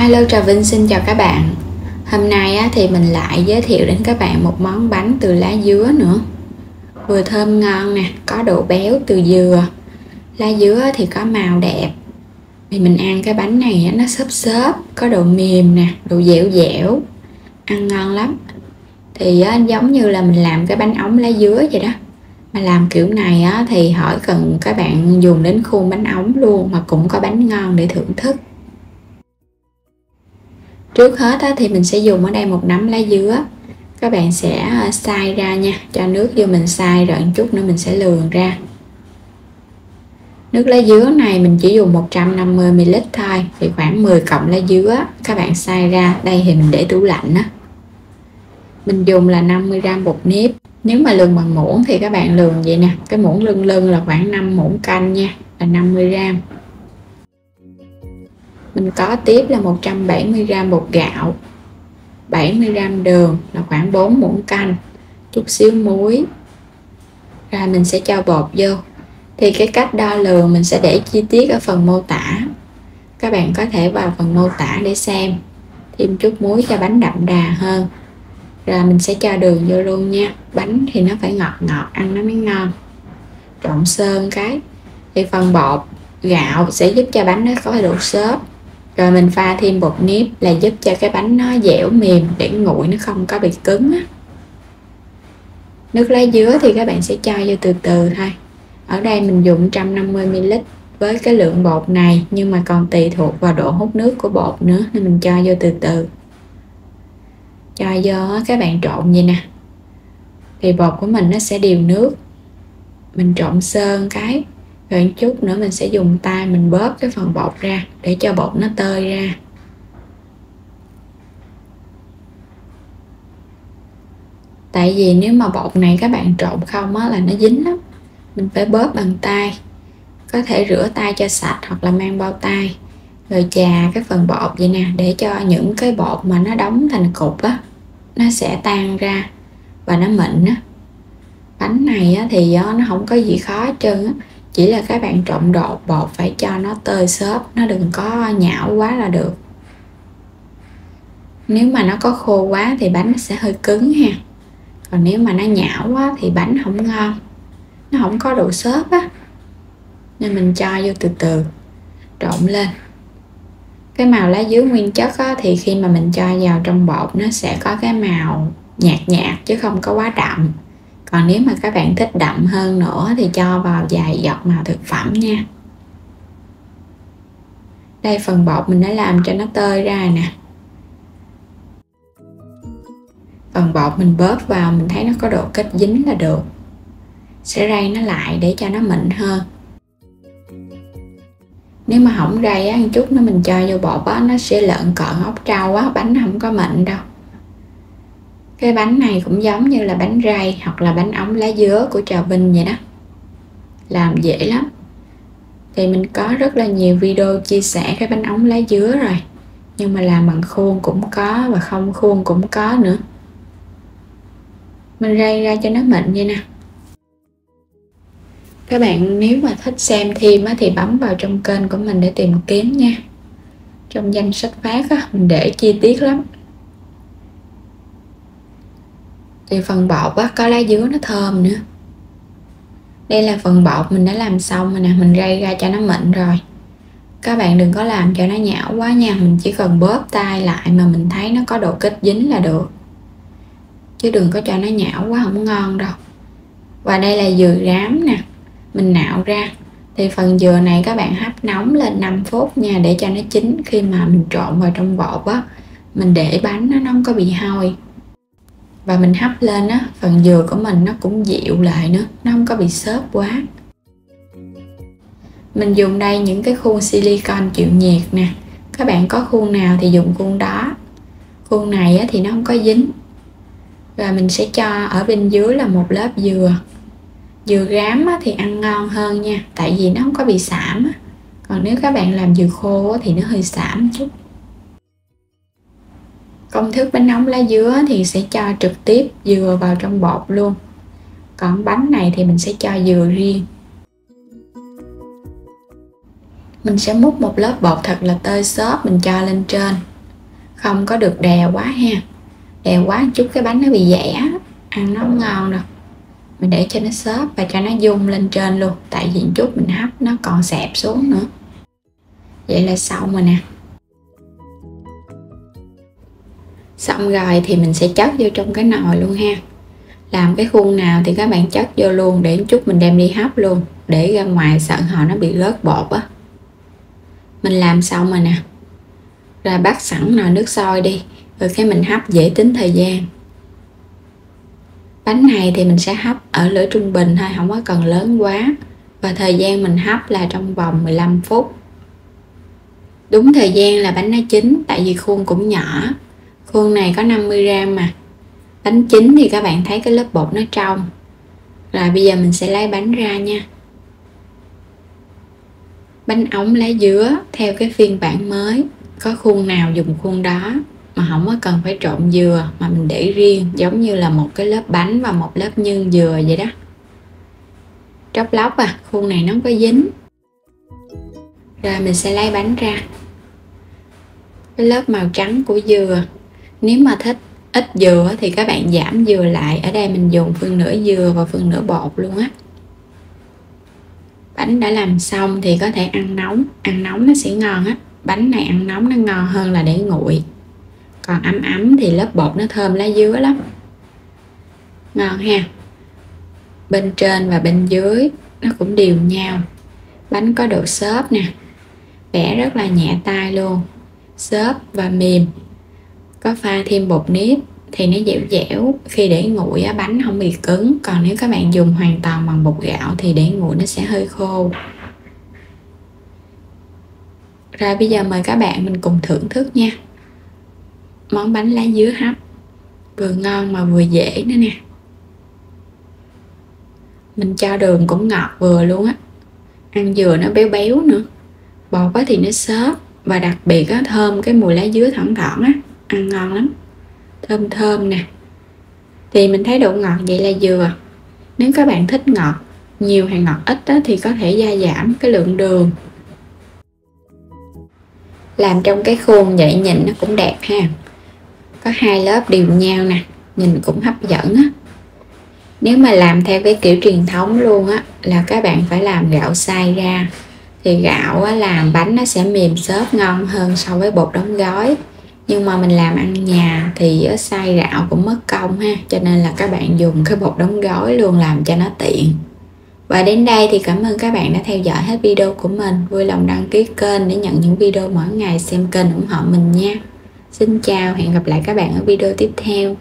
Hello, Trà Vinh xin chào các bạn. Hôm nay thì mình lại giới thiệu đến các bạn một món bánh từ lá dứa nữa. Vừa thơm ngon nè, có độ béo từ dừa. Lá dứa thì có màu đẹp. Thì mình ăn cái bánh này nó xốp xốp, có độ mềm nè, độ dẻo dẻo, ăn ngon lắm. Thì giống như là mình làm cái bánh ống lá dứa vậy đó. Mà làm kiểu này thì hỏi cần các bạn dùng đến khuôn bánh ống luôn, mà cũng có bánh ngon để thưởng thức. Trước hết thì mình sẽ dùng ở đây một nắm lá dứa. Các bạn sẽ xay ra nha, cho nước vô mình xay rồi một chút nữa mình sẽ lườn ra. Nước lá dứa này mình chỉ dùng 150ml thôi, thì khoảng 10 cọng lá dứa các bạn xay ra. Đây thì mình để tủ lạnh á. Mình dùng là 50g bột nếp. Nếu mà lườn bằng muỗng thì các bạn lườn vậy nè, cái muỗng lưng lưng là khoảng 5 muỗng canh nha, là 50g. Mình có tiếp là 170g bột gạo, 70g đường là khoảng 4 muỗng canh, chút xíu muối. Rồi mình sẽ cho bột vô. Thì cái cách đo lường mình sẽ để chi tiết ở phần mô tả. Các bạn có thể vào phần mô tả để xem. Thêm chút muối cho bánh đậm đà hơn. Rồi mình sẽ cho đường vô luôn nha. Bánh thì nó phải ngọt ngọt, ăn nó mới ngon. Trộn sơ cái. Thì phần bột gạo sẽ giúp cho bánh nó có độ xốp. Rồi mình pha thêm bột nếp là giúp cho cái bánh nó dẻo mềm, để nguội nó không có bị cứng á. Nước lá dứa thì các bạn sẽ cho vô từ từ thôi. Ở đây mình dùng 150ml với cái lượng bột này, nhưng mà còn tùy thuộc vào độ hút nước của bột nữa, nên mình cho vô từ từ. Cho vô các bạn trộn vậy nè. Thì bột của mình nó sẽ đều nước. Mình trộn sơ cái. Rồi một chút nữa mình sẽ dùng tay mình bóp cái phần bột ra để cho bột nó tơi ra. Tại vì nếu mà bột này các bạn trộn không là nó dính lắm. Mình phải bóp bằng tay. Có thể rửa tay cho sạch hoặc là mang bao tay. Rồi chà cái phần bột vậy nè, để cho những cái bột mà nó đóng thành cục nó sẽ tan ra và nó mịn á. Bánh này thì nó không có gì khó hết trơn. Chỉ là các bạn trộn bột phải cho nó tơi xốp, nó đừng có nhão quá là được. Nếu mà nó có khô quá thì bánh nó sẽ hơi cứng ha. Còn nếu mà nó nhão quá thì bánh không ngon, nó không có độ xốp á. Nên mình cho vô từ từ, trộn lên. Cái màu lá dứa nguyên chất thì khi mà mình cho vào trong bột nó sẽ có cái màu nhạt nhạt chứ không có quá đậm. Còn nếu mà các bạn thích đậm hơn nữa thì cho vào vài giọt màu thực phẩm nha. Đây phần bột mình đã làm cho nó tơi ra nè. Phần bột mình bóp vào mình thấy nó có độ kết dính là được. Sẽ rây nó lại để cho nó mịn hơn. Nếu mà không rây một chút nữa mình cho vô bột nó sẽ lợn cợn ốc trâu bánh nó không có mịn đâu. Cái bánh này cũng giống như là bánh rây hoặc là bánh ống lá dứa của Trà Vinh vậy đó. Làm dễ lắm. Thì mình có rất là nhiều video chia sẻ cái bánh ống lá dứa rồi. Nhưng mà làm bằng khuôn cũng có và không khuôn cũng có nữa. Mình rây ra cho nó mịn vậy nè. Các bạn nếu mà thích xem thêm thì bấm vào trong kênh của mình để tìm kiếm nha. Trong danh sách phát mình để chi tiết lắm. Thì phần bột có lá dứa nó thơm nữa. Đây là phần bột mình đã làm xong rồi nè, mình rây ra cho nó mịn rồi. Các bạn đừng có làm cho nó nhão quá nha, mình chỉ cần bóp tay lại mà mình thấy nó có độ kết dính là được. Chứ đừng có cho nó nhão quá không ngon đâu. Và đây là dừa rám nè, mình nạo ra. Thì phần dừa này các bạn hấp nóng lên 5 phút nha, để cho nó chín. Khi mà mình trộn vào trong bột mình để bánh nó không có bị hôi. Và mình hấp lên phần dừa của mình nó cũng dịu lại nữa, nó không có bị xốp quá. Mình dùng đây những cái khuôn silicon chịu nhiệt nè. Các bạn có khuôn nào thì dùng khuôn đó. Khuôn này thì nó không có dính. Và mình sẽ cho ở bên dưới là một lớp dừa. Dừa rám thì ăn ngon hơn nha, tại vì nó không có bị sạm. Còn nếu các bạn làm dừa khô thì nó hơi sạm chút. Công thức bánh ống lá dứa thì sẽ cho trực tiếp dừa vào trong bột luôn. Còn bánh này thì mình sẽ cho dừa riêng. Mình sẽ múc một lớp bột thật là tơi xốp mình cho lên trên. không có được đều quá ha. Đều quá một chút cái bánh nó bị dẻ, ăn nó không ngon đâu. Mình để cho nó xốp và cho nó dung lên trên luôn, tại vì chút mình hấp nó còn xẹp xuống nữa. Vậy là xong rồi nè. Xong rồi thì mình sẽ chất vô trong cái nồi luôn ha. Làm cái khuôn nào thì các bạn chất vô luôn, để chút mình đem đi hấp luôn, để ra ngoài sợ họ nó bị rớt bột á. Mình làm xong rồi nè. Rồi bắt sẵn nồi nước sôi đi, rồi cái mình hấp dễ tính thời gian. Bánh này thì mình sẽ hấp ở lửa trung bình thôi, không có cần lớn quá. Và thời gian mình hấp là trong vòng 15 phút. Đúng thời gian là bánh nó chín, tại vì khuôn cũng nhỏ. Khuôn này có 50g mà. Bánh chín thì các bạn thấy cái lớp bột nó trong. Rồi bây giờ mình sẽ lấy bánh ra nha. Bánh ống lá dứa theo cái phiên bản mới, có khuôn nào dùng khuôn đó, mà không có cần phải trộn dừa mà mình để riêng, giống như là một cái lớp bánh và một lớp nhân dừa vậy đó. Tróc lóc khuôn này nó không có dính. Rồi mình sẽ lấy bánh ra. Cái lớp màu trắng của dừa, nếu mà thích ít dừa thì các bạn giảm dừa lại. Ở đây mình dùng phân nửa dừa và phân nửa bột luôn á. Bánh đã làm xong thì có thể ăn nóng nó sẽ ngon á. Bánh này ăn nóng nó ngon hơn là để nguội. Còn ấm ấm thì lớp bột nó thơm lá dứa lắm, ngon ha. Bên trên và bên dưới nó cũng đều nhau. Bánh có độ xốp nè, bẻ rất là nhẹ tay luôn, xốp và mềm. Có pha thêm bột nếp thì nó dẻo dẻo, khi để nguội bánh không bị cứng. Còn nếu các bạn dùng hoàn toàn bằng bột gạo thì để nguội nó sẽ hơi khô. Rồi bây giờ mời các bạn mình cùng thưởng thức nha. Món bánh lá dứa hấp vừa ngon mà vừa dễ nữa nè. Mình cho đường cũng ngọt vừa luôn á. Ăn dừa nó béo béo nữa. Bột thì nó xốp, và đặc biệt thơm cái mùi lá dứa thoảng thoảng á. Ăn ngon lắm, thơm thơm nè. Thì mình thấy độ ngọt vậy là vừa. Nếu các bạn thích ngọt nhiều hay ngọt ít thì có thể gia giảm cái lượng đường. Làm trong cái khuôn vậy nhìn nó cũng đẹp ha. Có hai lớp đều nhau nè, nhìn cũng hấp dẫn á. Nếu mà làm theo cái kiểu truyền thống luôn á, là các bạn phải làm gạo xay ra. Thì gạo làm bánh nó sẽ mềm xốp ngon hơn so với bột đóng gói. Nhưng mà mình làm ăn nhà thì xay gạo cũng mất công ha, cho nên là các bạn dùng cái bột đóng gói luôn làm cho nó tiện. Và đến đây thì cảm ơn các bạn đã theo dõi hết video của mình. Vui lòng đăng ký kênh để nhận những video mỗi ngày, xem kênh ủng hộ mình nha. Xin chào, hẹn gặp lại các bạn ở video tiếp theo.